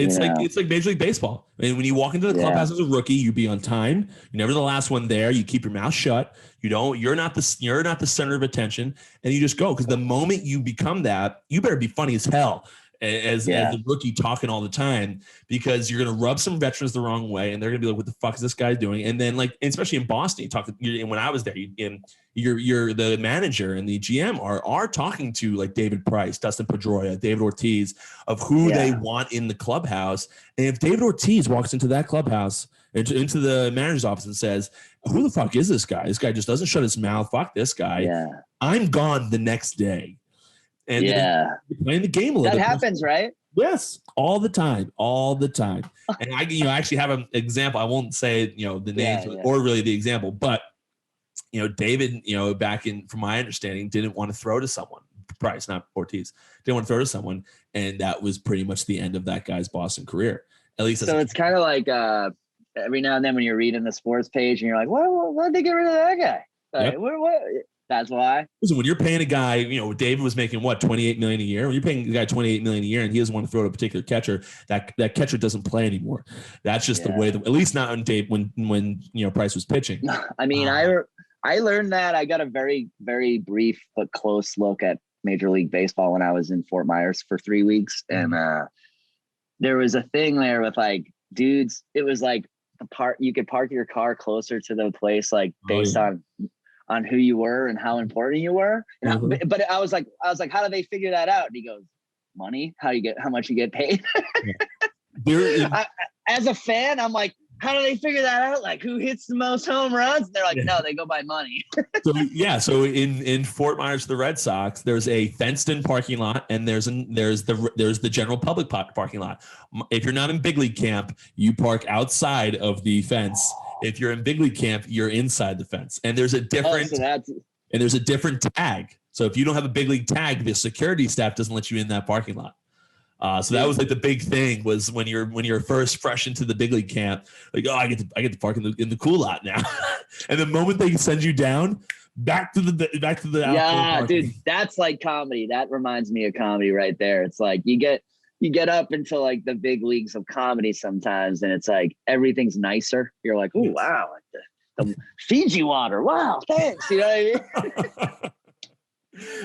like Major League Baseball. I mean, when you walk into the clubhouse as a rookie, you be on time. You're never the last one there. You keep your mouth shut. You're not the center of attention, and you just go. Because the moment you become that, you better be funny as hell. as a rookie talking all the time, because you're going to rub some veterans the wrong way, and they're going to be like, what the fuck is this guy doing? And then, like, especially in Boston, and when I was there, you're the manager and the GM are talking to like David Price, Dustin Pedroia, David Ortiz, of who they want in the clubhouse. And if David Ortiz walks into that clubhouse, into the manager's office, and says, who the fuck is this guy? This guy just doesn't shut his mouth. Fuck this guy. Yeah. I'm gone the next day. And you're playing the game a little bit. That happens, right? Yes, all the time. And I actually have an example. I won't say, the names or really the example, but, David, from my understanding, didn't want to throw to someone. Price, not Ortiz, didn't want to throw to someone. And that was pretty much the end of that guy's Boston career. At least. So it's kind of like every now and then when you're reading the sports page and you're like, why'd they get rid of that guy? Like, what? That's why. Listen, when you're paying a guy, David was making what, $28 million a year. When you're paying a guy $28 million a year and he doesn't want to throw to a particular catcher, that catcher doesn't play anymore. That's just the way. At least not on Dave when Price was pitching. I mean, I learned that. I got a very, very brief but close look at Major League Baseball when I was in Fort Myers for 3 weeks, and there was a thing there with like dudes. It was like you could park your car closer to the place, like based on who you were and how important you were. But I was like, how do they figure that out? And he goes, money, how much you get paid. As a fan, I'm like, how do they figure that out? Like, who hits the most home runs? And they're like, no, they go by money. So in Fort Myers, the Red Sox, there's a fenced-in parking lot, and there's the general public parking lot. If you're not in big league camp, you park outside of the fence. If you're in big league camp, you're inside the fence, and there's a different tag. So if you don't have a big league tag, the security staff doesn't let you in that parking lot. So that was like the big thing, was when you're fresh into the big league camp, like, I get to park in the cool lot now. And the moment they send you down, back to the dude, that's like comedy. That reminds me of comedy right there. It's like you get up into like the big leagues of comedy sometimes, and it's like everything's nicer. You're like, oh wow, like the Fiji water, wow, thanks. You know what I mean?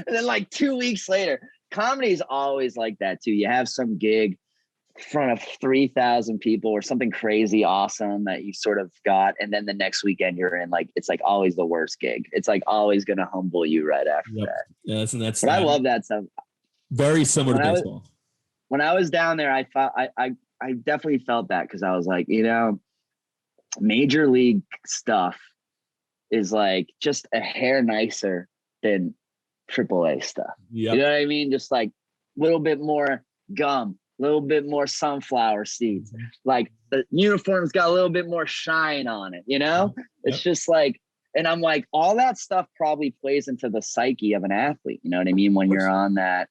And then like 2 weeks later. Comedy is always like that too. You have some gig in front of 3,000 people or something crazy awesome that you sort of got, and then the next weekend you're in, like, it's like always the worst gig. It's like always going to humble you right after that. Yeah, but I love that stuff. Very similar to baseball. When I was down there, I definitely felt that, because I was like, major league stuff is like just a hair nicer than AAA stuff. Yep. You know what I mean? Just like a little bit more gum, a little bit more sunflower seeds. Like the uniform's got a little bit more shine on it, It's just like, and I'm like, all that stuff probably plays into the psyche of an athlete. You know what I mean? When you're on that,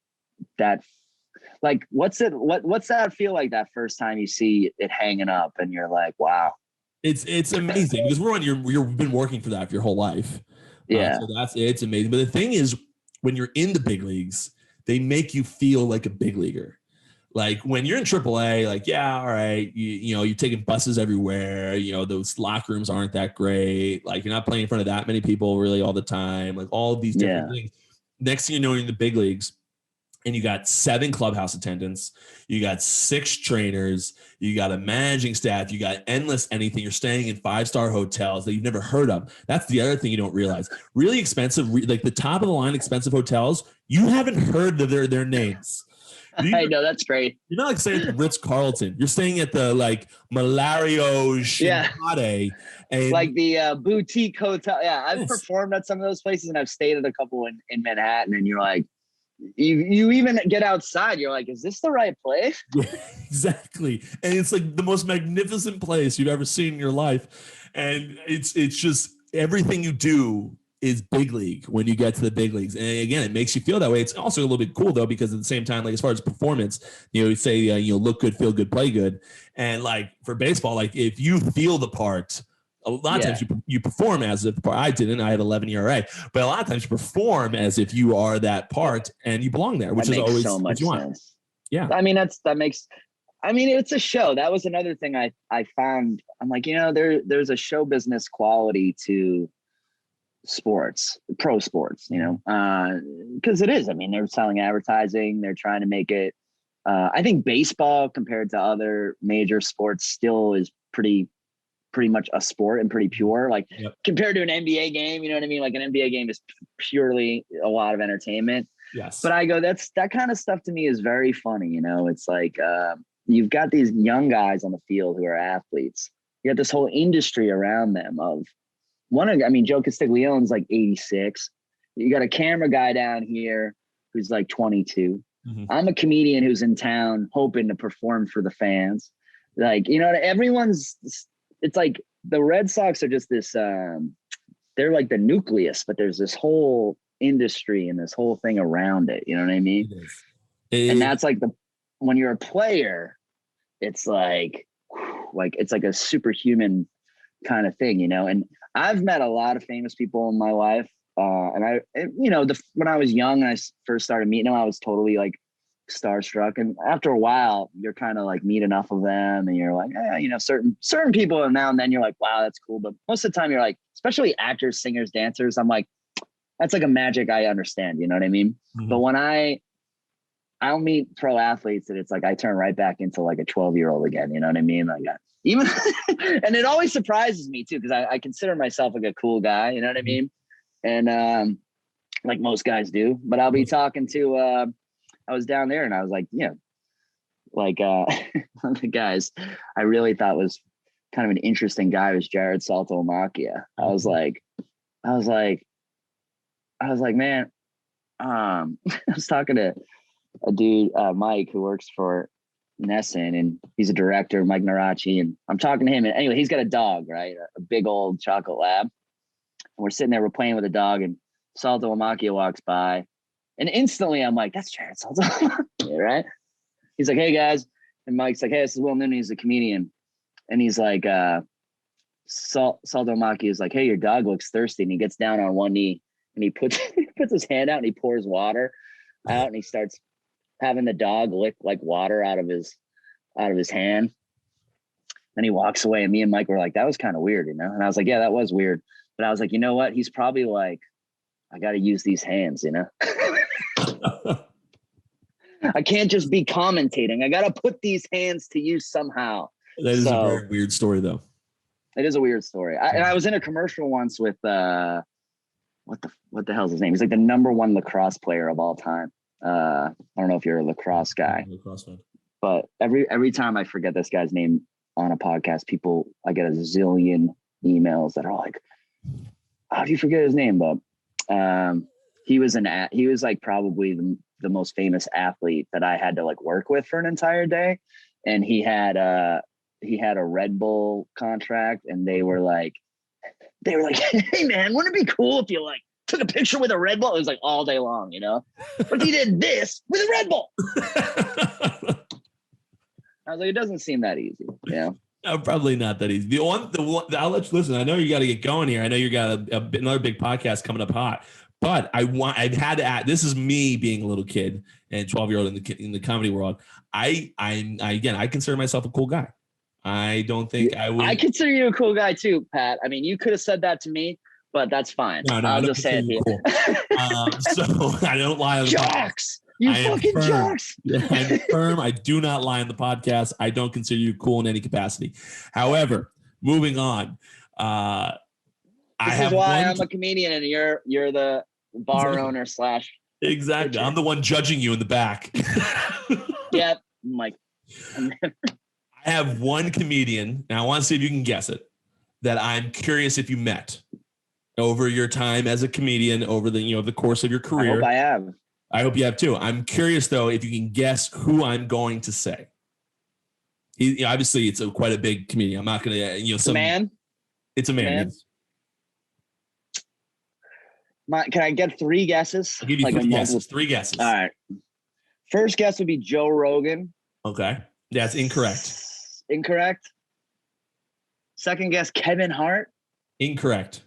like, what's that feel like that first time you see it hanging up and you're like, wow. It's amazing, because you've been working for that for your whole life. Yeah. So it's amazing. But the thing is, when you're in the big leagues, they make you feel like a big leaguer. Like when you're in AAA, like, yeah, all right, you're taking buses everywhere. Those locker rooms aren't that great. Like, you're not playing in front of that many people really all the time. Like, all of these different things. Next thing you know, you're in the big leagues, and you got 7 clubhouse attendants, you got 6 trainers, you got a managing staff, you got endless anything. You're staying in 5-star hotels that you've never heard of. That's the other thing you don't realize. Really expensive, like the top of the line expensive hotels, you haven't heard of their names. I know, that's great. You're not like staying at the Ritz-Carlton. You're staying at the like Malario Shinade. And like the boutique hotel. Yeah, I've performed at some of those places, and I've stayed at a couple in Manhattan, and you're like, you even get outside, you're like, is this the right place? Yeah, exactly. And it's like the most magnificent place you've ever seen in your life. And it's just everything you do is big league when you get to the big leagues. And again, it makes you feel that way. It's also a little bit cool though, because at the same time, like as far as performance, you say, look good, feel good, play good. And like for baseball, like if you feel the part, a lot of times you perform as if I didn't. I had 11 ERA, but a lot of times you perform as if you are that part and you belong there, which is always so much what you want. Sense. Yeah, I mean it's a show. That was another thing I found. I'm like, there's a show business quality to sports, pro sports, because it is. I mean, they're selling advertising. They're trying to make it I think baseball compared to other major sports still is pretty much a sport and pretty pure. Like compared to an NBA game, you know what I mean? Like an NBA game is purely a lot of entertainment. Yes. But I go, that kind of stuff to me is very funny. You know, it's like you've got these young guys on the field who are athletes. You got this whole industry around them of Joe Castiglione's like 86. You got a camera guy down here who's like 22. Mm-hmm. I'm a comedian who's in town hoping to perform for the fans. Like, you know, it's like the Red Sox are just this, they're like the nucleus, but there's this whole industry and this whole thing around it. You know what I mean? And that's like when you're a player, it's like it's like a superhuman kind of thing, you know? And I've met a lot of famous people in my life. When I was young and I first started meeting them, I was totally like starstruck. And after a while, you're kind of like meet enough of them and you're like, certain people, and now and then you're like, wow, that's cool. But most of the time you're like, especially actors, singers, dancers, I'm like, that's like a magic I understand. You know what I mean? Mm-hmm. But when I'll meet pro athletes and it's like, I turn right back into like a 12-year-old again. You know what I mean? Like even, and it always surprises me too. Cause I consider myself like a cool guy, you know what I mean? And like most guys do, but I'll be talking to, I was down there and I was like, one of the guys I really thought was kind of an interesting guy was Jared Saltalamacchia. I was like, man, I was talking to a dude, Mike, who works for Nesson, and he's a director, Mike Narachi, and I'm talking to him. And anyway, he's got a dog, right? A big old chocolate lab. And we're sitting there, we're playing with the dog, and Saltalamacchia walks by. And instantly I'm like, that's Jared Saltalamacchia, right? He's like, hey guys. And Mike's like, hey, this is Will Noonan. He's a comedian. And he's like, Saltalamacchia is like, hey, your dog looks thirsty. And he gets down on one knee and he puts his hand out and he pours water out and he starts having the dog lick like water out of his hand. Then he walks away and me and Mike were like, that was kind of weird, you know? And I was like, yeah, that was weird. But I was like, you know what? He's probably like, I got to use these hands, you know? I can't just be commentating. I got to put these hands to use somehow. That is a very weird story though. It is a weird story. And I was in a commercial once with, what the hell's his name? He's like the #1 lacrosse player of all time. I don't know if you're a lacrosse guy, but every time I forget this guy's name on a podcast, I get a zillion emails that are like, how do you forget his name? But he was like probably the most famous athlete that I had to like work with for an entire day. And he had a Red Bull contract, and they were like, hey man, wouldn't it be cool if you like took a picture with a Red Bull? It was like all day long, you know, but he did this with a Red Bull. I was like, it doesn't seem that easy, you know? No, probably not that easy. The one, I'll let you listen. I know you got to get going here. I know you got another big podcast coming up hot, but I've had to add, this is me being a little kid and 12-year-old in the comedy world. I consider myself a cool guy. I don't think I would. I consider you a cool guy too, Pat. I mean, you could have said that to me, but that's fine. No, I'll just say it to you. Cool. So I don't lie on the jocks. You fucking jocks. I'm firm. I do not lie on the podcast. I don't consider you cool in any capacity. However, moving on. This is why I'm a comedian and you're the bar owner / Exactly. Pitcher. I'm the one judging you in the back. Yep. Mike. I have one comedian, and I want to see if you can guess it, that I'm curious if you met over your time as a comedian over the course of your career. I hope I have. I hope you have too. I'm curious though if you can guess who I'm going to say. Obviously, it's quite a big comedian. I'm not going to It's a man. It's a man. Can I get 3 guesses? I'll give you 3 guesses. 3 guesses. All right. First guess would be Joe Rogan. Okay. That's incorrect. Incorrect. Second guess, Kevin Hart. Incorrect.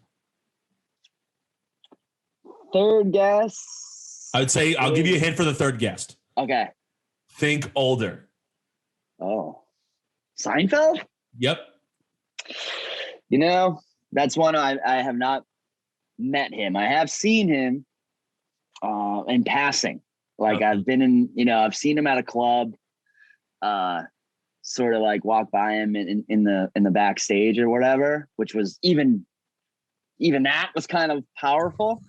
Third guess. I would say I'll give you a hint for the third guess. Okay. Think older. Oh. Seinfeld? Yep. You know, that's one I have not met him. I have seen him in passing. Like I've been I've seen him at a club. sort of like walk by him in the backstage or whatever, which was even that was kind of powerful,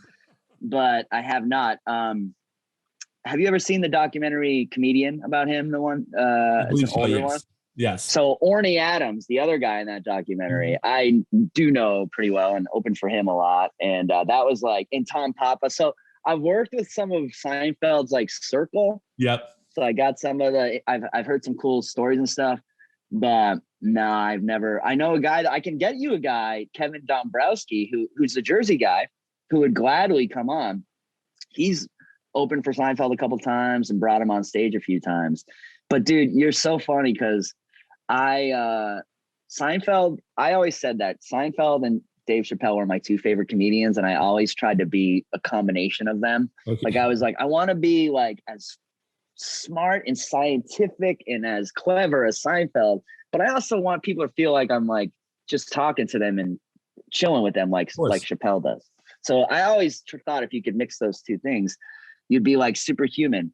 but I have not. Have you ever seen the documentary Comedian about him? The one, it's an older one. Yes. So Orny Adams, the other guy in that documentary, I do know pretty well and opened for him a lot. And that was like in Tom Papa. So I've worked with some of Seinfeld's like circle. Yep. So I got some of I've heard some cool stories and stuff, but no, I've never. I know a guy that I can get you a guy, Kevin Dombrowski, who's the Jersey guy, who would gladly come on. He's opened for Seinfeld a couple times and brought him on stage a few times. But dude, you're so funny because Seinfeld, I always said that Seinfeld and Dave Chappelle were my two favorite comedians, and I always tried to be a combination of them. Okay. Like I was like, I want to be like as smart and scientific and as clever as Seinfeld, but I also want people to feel like I'm like just talking to them and chilling with them like Chappelle does. So I always thought if you could mix those two things, you'd be like superhuman.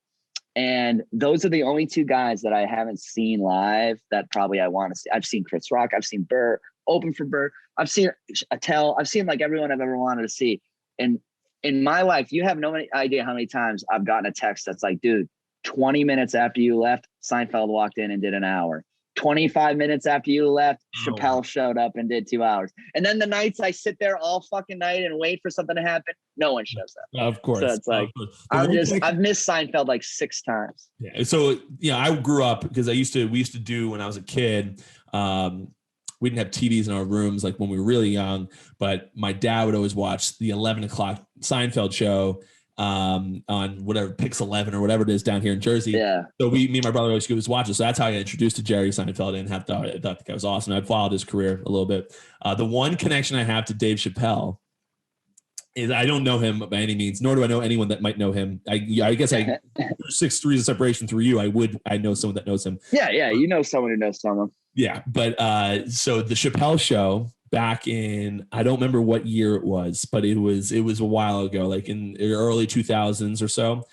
And those are the only two guys that I haven't seen live that probably I want to see. I've seen Chris Rock. I've seen Burr, open for Burr. I've seen Attell. I've seen like everyone I've ever wanted to see. And in my life, you have no idea how many times I've gotten a text that's like, dude, 20 minutes after you left, Seinfeld walked in and did an hour. 25 minutes after you left, Chappelle showed up and did 2 hours. And then the nights I sit there all fucking night and wait for something to happen, no one shows up. Of course. So it's like, I've missed Seinfeld like 6 times. Yeah. So, I grew up because we used to do when I was a kid, we didn't have TVs in our rooms like when we were really young, but my dad would always watch the 11 o'clock Seinfeld show on whatever Pix 11 or whatever it is down here in Jersey. Yeah. So me and my brother always go watch it. So that's how I got introduced to Jerry Seinfeld and I thought the guy was awesome. I followed his career a little bit. The one connection I have to Dave Chappelle is I don't know him by any means, nor do I know anyone that might know him. I guess 6 degrees of separation through you. I know someone that knows him. Yeah. You know someone who knows someone. Yeah. But so the Chappelle show back in, I don't remember what year it was, but it was a while ago, like in the early 2000s or so.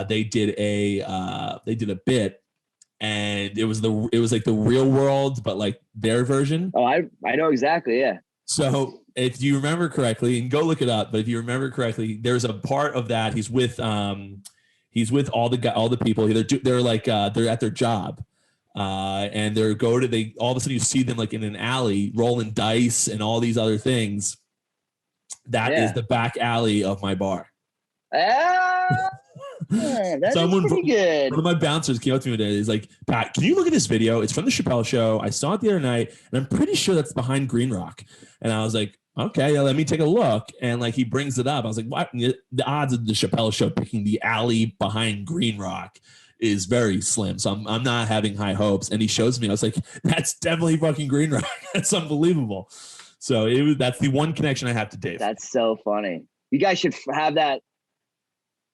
They did a bit, and it was like the Real World, but like their version. Oh, I know exactly. Yeah. So if you remember correctly, and go look it up, but if you remember correctly, there's a part of that he's with all the people. They're like they're at their job. And all of a sudden you see them like in an alley rolling dice and all these other things. That is the back alley of my bar. That's pretty good. One of my bouncers came up to me today. He's like, Pat, can you look at this video? It's from the Chappelle show. I saw it the other night, and I'm pretty sure that's behind Green Rock. And I was like, okay, let me take a look. And like he brings it up. I was like, what? The odds of the Chappelle show picking the alley behind Green Rock is very slim. So I'm not having high hopes. And he shows me, I was like, that's definitely fucking Green Rock. That's unbelievable. So that's the one connection I have to Dave. That's so funny. You guys should have that.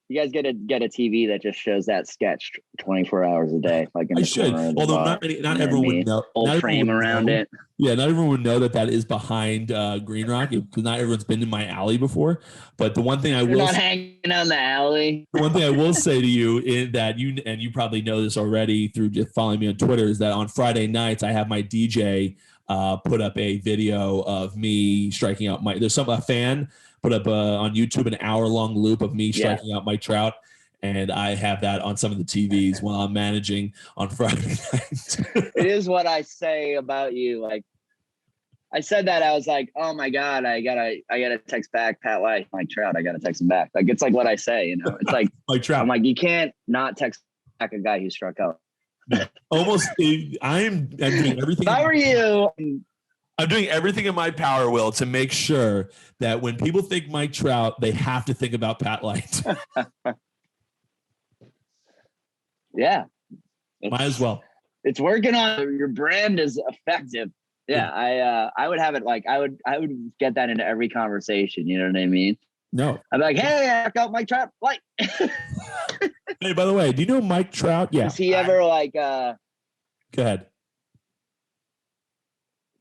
You guys get a TV that just shows that sketch 24 hours a day. Like in I should, although not everyone would know. Old frame around it. Yeah, not everyone would know that is behind Green Rock because not everyone's been in my alley before. But the one thing You're not hanging out in the alley. The one thing I will say to you is that you probably know this already through just following me on Twitter is that on Friday nights I have my DJ put up a video of me striking out there's a fan put up on YouTube an hour-long loop of me striking out Mike Trout, and I have that on some of the TVs while I'm managing on Friday night. It is what I say about you. Like I said that, I was like, oh my God, I gotta text back Pat White, Mike Trout. I gotta text him back. Like it's like what I say, It's like Mike Trout. I'm like, you can't not text back a guy who struck out. Almost, I'm doing everything. If I were you. I'm doing everything in my power, Will, to make sure that when people think Mike Trout, they have to think about Pat Light. Yeah. Might as well. It's working on your brand is effective. Yeah. I would have it like, I would get that into every conversation. You know what I mean? No. I'm like, hey, I got Mike Trout. Like, hey, by the way, do you know Mike Trout? Yeah. Does he ever go ahead.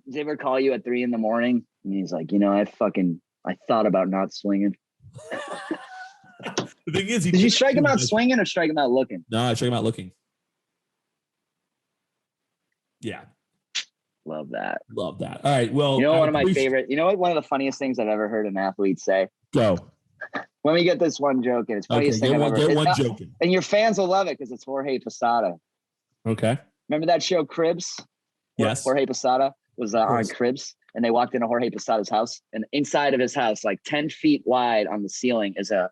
Does he ever call you at 3 a.m. and he's like, I thought about not swinging. The thing is, did you strike him out swinging or strike him out looking? No, I strike him out looking. Yeah. Love that. Love that. All right. Well, One of my favorite, one of the funniest things I've ever heard an athlete say? Go. Let me get this one joke in. It's the funniest thing I've ever heard. Get one joke in. And your fans will love it because it's Jorge Posada. Okay. Remember that show Cribs? Yes. Jorge Posada was on Cribs, and they walked into Jorge Posada's house, and inside of his house, like 10 feet wide on the ceiling, is a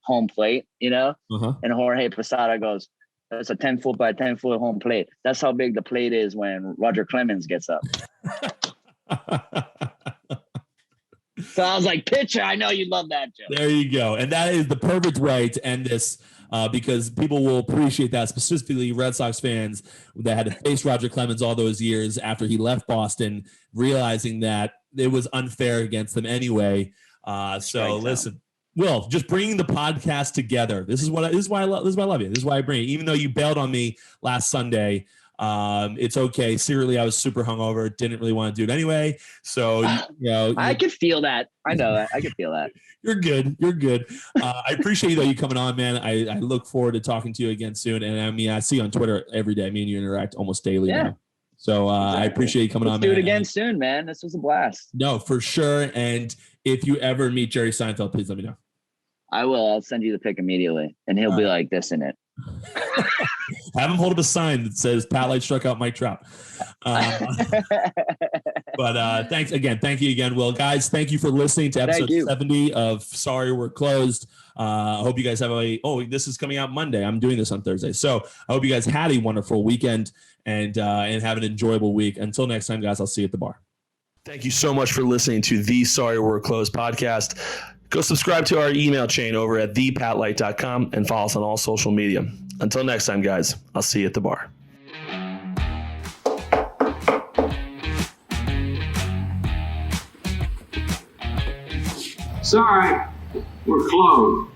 home plate, Uh-huh. And Jorge Posada goes, "That's a 10-foot by 10-foot home plate. That's how big the plate is when Roger Clemens gets up." So I was like, "Pitcher, I know you love that joke." There you go. And that is the perfect way to end this because people will appreciate that, specifically Red Sox fans that had to face Roger Clemens all those years after he left Boston, realizing that it was unfair against them anyway. So listen, Will, just bringing the podcast together. This is why I love you. This is why I bring it. Even though you bailed on me last Sunday, it's okay. Secretly, I was super hungover. Didn't really want to do it anyway. So, I could feel that. I know that. I could feel that. You're good. You're good. I appreciate you coming on, man. I look forward to talking to you again soon. And I mean, I see you on Twitter every day. Me and you interact almost daily now. So exactly. I appreciate you coming on, man. Let's do it again soon, man. This was a blast. No, for sure. And if you ever meet Jerry Seinfeld, please let me know. I will. I'll send you the pic immediately. And he'll be like this in it. Have him hold up a sign that says Pat Light struck out Mike Trout. But thanks again. Thank you again, Will. Guys, thank you for listening to episode 70 of Sorry We're Closed. I hope you guys have this is coming out Monday. I'm doing this on Thursday. So I hope you guys had a wonderful weekend and have an enjoyable week. Until next time, guys, I'll see you at the bar. Thank you so much for listening to the Sorry We're Closed podcast. Go subscribe to our email chain over at thepatlight.com and follow us on all social media. Until next time, guys, I'll see you at the bar. Sorry, we're closed.